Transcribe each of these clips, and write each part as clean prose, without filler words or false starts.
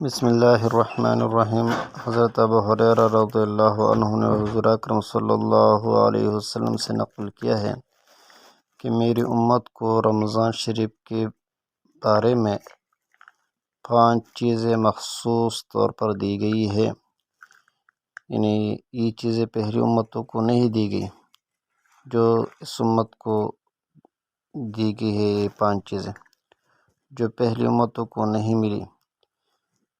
بسم اللہ الرحمن الرحیم۔ حضرت ابو ہریرہ رضی اللہ عنہ نے حضور اکرم صلی اللہ علیہ وسلم سے نقل کیا ہے کہ میری امت کو رمضان شریف کے بارے میں 5 چیزیں مخصوص طور پر دی گئی ہے، یعنی یہ چیزیں پہلی امتوں کو نہیں دی گئی، جو اس امت کو دی گئی ہے۔ یہ 5 چیزیں جو پہلی امتوں کو نہیں ملی۔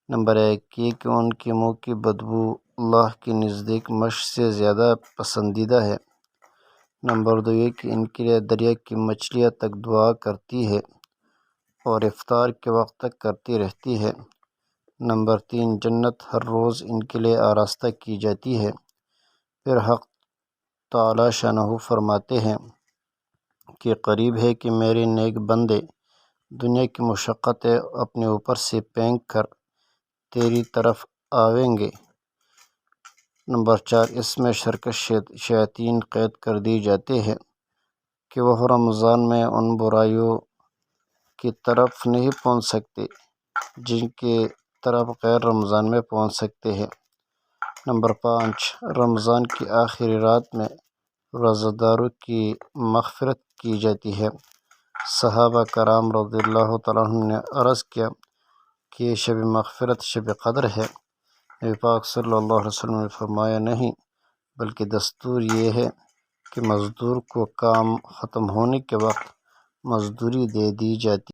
نمبر 1 یہ کہ ان کے منہ کی بدبو اللہ کے نزدیک مشک سے زیادہ پسندیدہ ہے۔ نمبر 2 یہ کہ ان کے لیے دریا کی مچھلیاں تک دعا کرتی ہے اور افطار کے وقت تک کرتی رہتی ہے۔ نمبر 3 جنت ہر روز ان کے لیے آراستہ کی جاتی ہے۔ پھر حق تعالی شانہ فرماتے ہیں کہ قریب ہے کہ میرے نیک بندے دنیا کی مشقتیں اپنے اوپر سے پھینک کر تیری طرف آئیں گے۔ نمبر 4 اس میں شرکش شیاطین قید کر دی جاتے ہیں کہ وہ رمضان میں ان برائیوں کی طرف نہیں پہنچ سکتے جن کی طرف غیر رمضان میں پہنچ سکتے ہیں۔ نمبر 5 رمضان کی آخری رات میں روزہ داروں کی مغفرت کی جاتی ہے۔ صحابہ کرام رضی اللہ تعالیٰ عنہ نے عرض کیا کہ یہ شب مغفرت شب قدر ہے۔ نبی پاک صلی اللہ علیہ وسلم نے فرمایا نہیں، بلکہ دستور یہ ہے کہ مزدور کو کام ختم ہونے کے وقت مزدوری دے دی جاتی